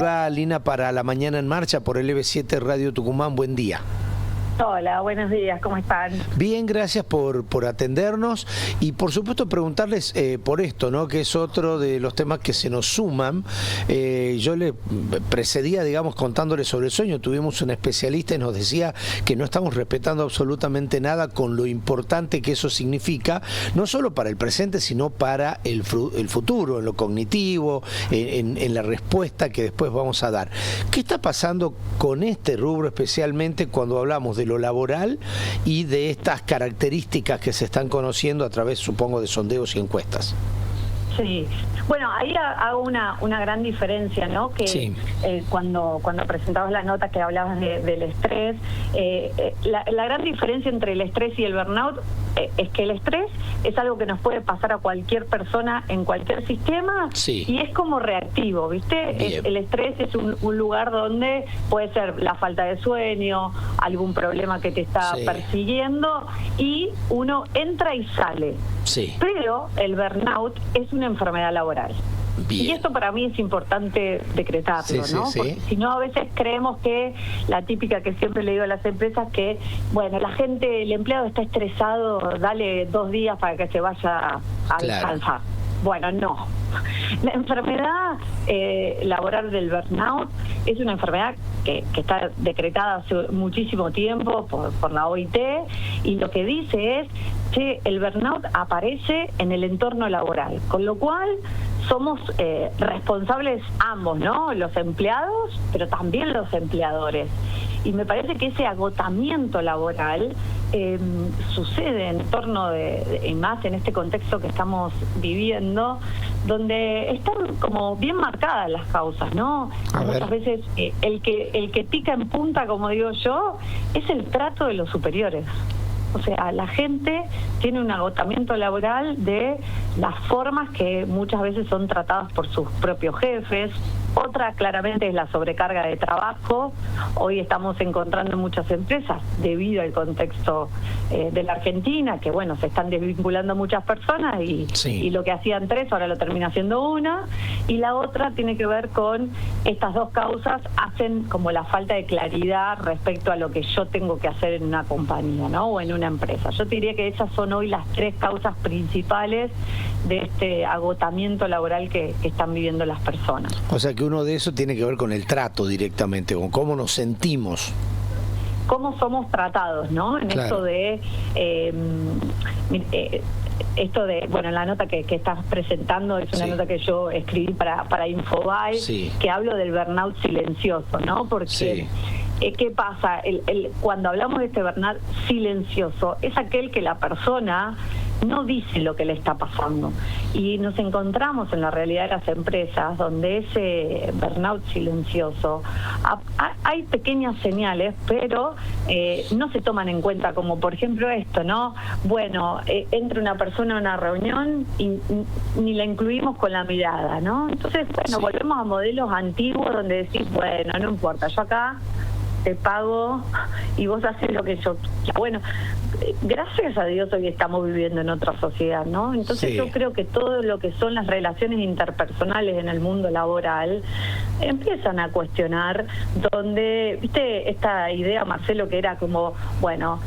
Va Lina para La Mañana en Marcha por el EB7 Radio Tucumán. Buen día. Hola, buenos días, ¿cómo están? Bien, gracias por atendernos y por supuesto preguntarles por esto, ¿no? Que es otro de los temas que se nos suman. Yo le precedía, digamos, contándoles sobre el sueño. Tuvimos un especialista y nos decía que no estamos respetando absolutamente nada con lo importante que eso significa, no solo para el presente, sino para el futuro, en lo cognitivo, en la respuesta que después vamos a dar. ¿Qué está pasando con este rubro especialmente cuando hablamos de lo laboral y de estas características que se están conociendo a través, supongo, de sondeos y encuestas? Sí, bueno, ahí hago una gran diferencia, ¿no? Que sí. Cuando presentabas la nota que hablabas del estrés, la gran diferencia entre el estrés y el burnout es que el estrés es algo que nos puede pasar a cualquier persona en cualquier sistema, sí. Y es como reactivo, ¿viste? El estrés es un lugar donde puede ser la falta de sueño, algún problema que te está persiguiendo y uno entra y sale. Sí. Pero el burnout es una enfermedad laboral. Bien. Y esto para mí es importante decretarlo, ¿no? Porque si no, a veces creemos que la típica que siempre le digo a las empresas que, bueno, la gente, el empleado está estresado, dale 2 días para que se vaya a descansar. Bueno, no. La enfermedad laboral del burnout es una enfermedad que está decretada hace muchísimo tiempo por la OIT, y lo que dice es que el burnout aparece en el entorno laboral, con lo cual somos responsables ambos, ¿no? Los empleados, pero también los empleadores. Y me parece que ese agotamiento laboral sucede en torno y más en este contexto que estamos viviendo, donde están como bien marcadas las causas, ¿no? Muchas veces el que pica en punta, como digo yo, es el trato de los superiores. O sea, la gente tiene un agotamiento laboral de las formas que muchas veces son tratadas por sus propios jefes. Otra claramente es la sobrecarga de trabajo. Hoy estamos encontrando en muchas empresas, debido al contexto de la Argentina, que bueno, se están desvinculando muchas personas y lo que hacían 3 ahora lo termina siendo 1. Y la otra tiene que ver con estas 2 causas, hacen como la falta de claridad respecto a lo que yo tengo que hacer en una compañía, ¿no? O en una empresa. Yo te diría que esas son hoy las 3 causas principales de este agotamiento laboral que están viviendo las personas. O sea que uno de eso tiene que ver con el trato directamente, con cómo nos sentimos. Cómo somos tratados, ¿no? En esto de... bueno, la nota que estás presentando es una nota que yo escribí para Infobae, que hablo del burnout silencioso, ¿no? Porque... ¿qué pasa? Cuando hablamos de este burnout silencioso, es aquel que la persona no dice lo que le está pasando. Y nos encontramos en la realidad de las empresas donde ese burnout silencioso, hay pequeñas señales, pero no se toman en cuenta, como por ejemplo esto, ¿no? Bueno, entra una persona a una reunión y ni la incluimos con la mirada, ¿no? Entonces, bueno, volvemos a modelos antiguos donde decís, bueno, no importa, yo acá te pago y vos haces lo que yo quiero. Bueno, gracias a Dios hoy estamos viviendo en otra sociedad, ¿no? Entonces yo creo que todo lo que son las relaciones interpersonales en el mundo laboral empiezan a cuestionar, donde, viste, esta idea, Marcelo, que era como, bueno,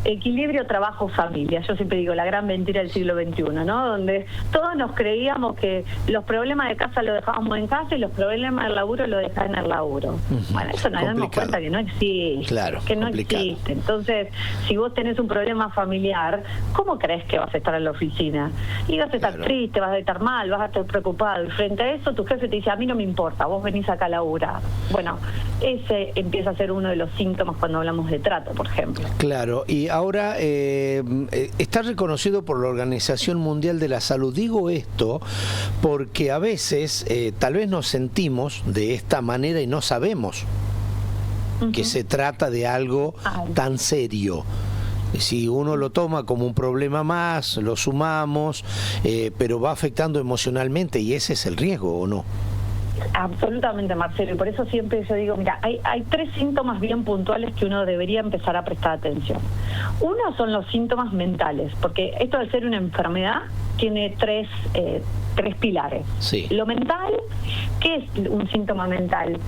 equilibrio trabajo-familia. Yo siempre digo, la gran mentira del siglo XXI, ¿no? Donde todos nos creíamos que los problemas de casa los dejábamos en casa y los problemas del laburo los dejaban en el laburo. Bueno, eso nos damos cuenta que no existe, que no existe. Entonces, si vos tenés un problema familiar, ¿cómo crees que vas a estar en la oficina? Y vas a estar triste, vas a estar mal, vas a estar preocupado. Y frente a eso, tu jefe te dice, a mí no me importa, vos venís acá a laburar. Bueno, ese empieza a ser uno de los síntomas cuando hablamos de trato, por ejemplo. Claro, y ahora está reconocido por la Organización Mundial de la Salud. Digo esto porque a veces tal vez nos sentimos de esta manera y no sabemos que se trata de algo tan serio. Si uno lo toma como un problema más, lo sumamos, pero va afectando emocionalmente, y ese es el riesgo, ¿o no? Absolutamente, Marcelo, y por eso siempre yo digo, mira, hay 3 síntomas bien puntuales que uno debería empezar a prestar atención. Uno son los síntomas mentales, porque esto de ser una enfermedad tiene tres pilares. Sí. Lo mental, ¿qué es un síntoma mental?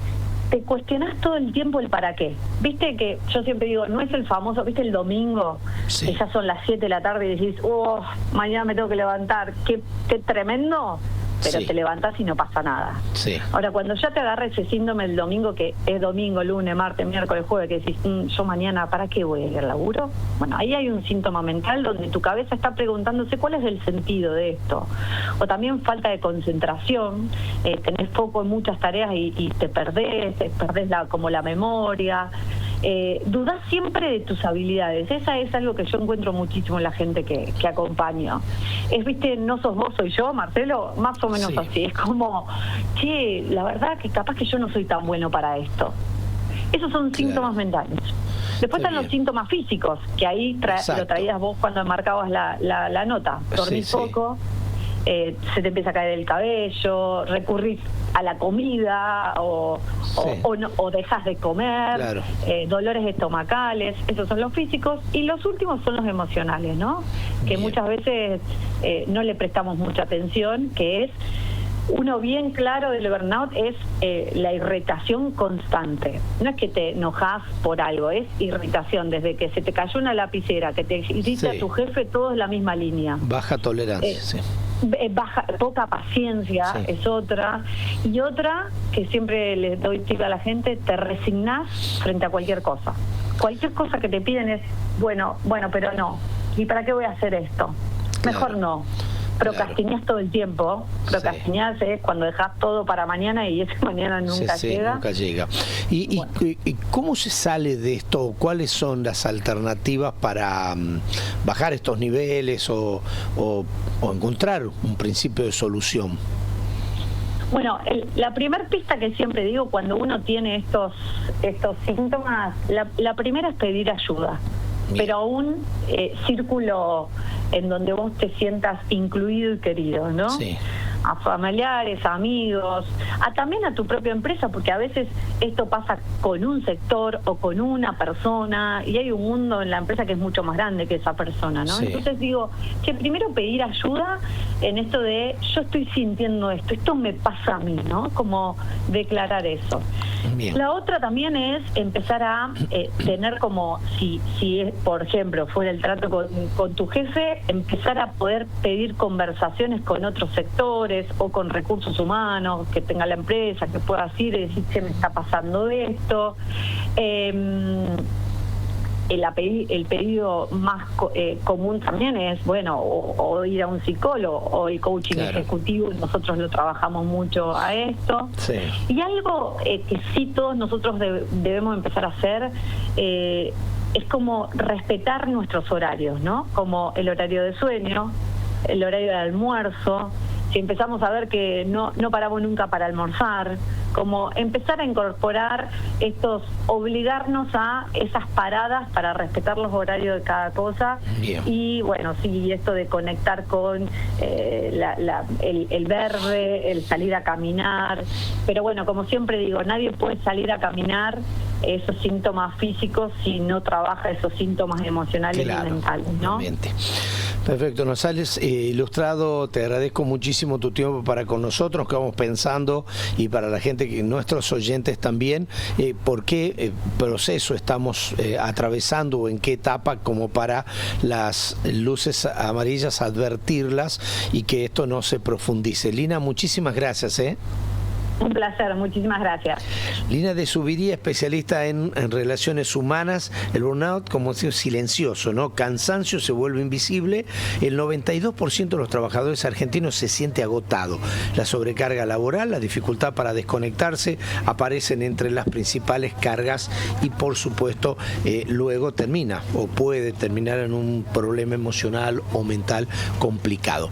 Te cuestionás todo el tiempo el para qué. Viste que yo siempre digo, no es el famoso, viste el domingo, sí, que ya son las 7 de la tarde y decís, mañana me tengo que levantar, qué tremendo, pero sí, te levantás y no pasa nada. Sí. Ahora, cuando ya te agarra ese síndrome el domingo, que es domingo, lunes, martes, miércoles, jueves, que decís, yo mañana, ¿para qué voy a ir al laburo? Bueno, ahí hay un síntoma mental donde tu cabeza está preguntándose cuál es el sentido de esto. O también falta de concentración, tenés foco en muchas tareas y te perdés como la memoria. Dudás siempre de tus habilidades. Esa es algo que yo encuentro muchísimo en la gente que acompaño. Viste, no sos vos, soy yo, Marcelo, más o menos sí, así. Es como, che, la verdad que capaz que yo no soy tan bueno para esto. Esos son síntomas mentales. Después están los síntomas físicos, que ahí lo traías vos cuando marcabas la nota. Dormís poco, se te empieza a caer el cabello, recurrís a la comida o dejas de comer, claro, dolores estomacales. Esos son los físicos. Y los últimos son los emocionales, ¿no? Que muchas veces no le prestamos mucha atención, que es uno bien claro del burnout es la irritación constante. No es que te enojas por algo, es irritación. Desde que se te cayó una lapicera, que te irrita a tu jefe, todo es la misma línea. Baja tolerancia, Poca paciencia es otra. Y otra, que siempre le doy tip a la gente, te resignás frente a cualquier cosa. Cualquier cosa que te piden es, bueno, pero no. ¿Y para qué voy a hacer esto? Mejor no. Procrastinás todo el tiempo. Procrastinás es cuando dejas todo para mañana y ese mañana nunca llega. Nunca llega. ¿Y cómo se sale de esto? ¿Cuáles son las alternativas para bajar estos niveles o encontrar un principio de solución? Bueno, la primera pista que siempre digo cuando uno tiene estos síntomas, la primera es pedir ayuda. Bien. Pero un círculo en donde vos te sientas incluido y querido, ¿no? Sí. A familiares, amigos, también a tu propia empresa, porque a veces esto pasa con un sector o con una persona y hay un mundo en la empresa que es mucho más grande que esa persona, ¿no? Sí. Entonces digo, que primero pedir ayuda en esto de yo estoy sintiendo esto me pasa a mí, ¿no? Como declarar eso. Bien. La otra también es empezar a tener como, si es, por ejemplo, fuera el trato con tu jefe, empezar a poder pedir conversaciones con otros sectores o con recursos humanos que tenga la empresa, que puedas ir y decir, me está pasando esto. El pedido más común también es, bueno, o ir a un psicólogo o el coaching ejecutivo, nosotros lo trabajamos mucho a esto. Sí. Y algo que sí todos nosotros debemos empezar a hacer es como respetar nuestros horarios, ¿no? Como el horario de sueño, el horario de almuerzo. Si empezamos a ver que no paramos nunca para almorzar, como empezar a incorporar obligarnos a esas paradas para respetar los horarios de cada cosa. Bien. Y bueno, sí, esto de conectar con el verde, el salir a caminar, pero bueno, como siempre digo, nadie puede salir a caminar esos síntomas físicos si no trabaja esos síntomas emocionales y mentales, ¿no? Obviamente. Perfecto, nos sales ilustrado, te agradezco muchísimo tu tiempo para con nosotros, que vamos pensando y para la gente, nuestros oyentes también, por qué proceso estamos atravesando o en qué etapa, como para las luces amarillas advertirlas y que esto no se profundice. Lina, muchísimas gracias. Un placer, muchísimas gracias. Lina de Zuviría, especialista en relaciones humanas. El burnout, como decía, silencioso, ¿no? Cansancio se vuelve invisible. El 92% de los trabajadores argentinos se siente agotado. La sobrecarga laboral, la dificultad para desconectarse aparecen entre las principales cargas y, por supuesto, luego termina o puede terminar en un problema emocional o mental complicado.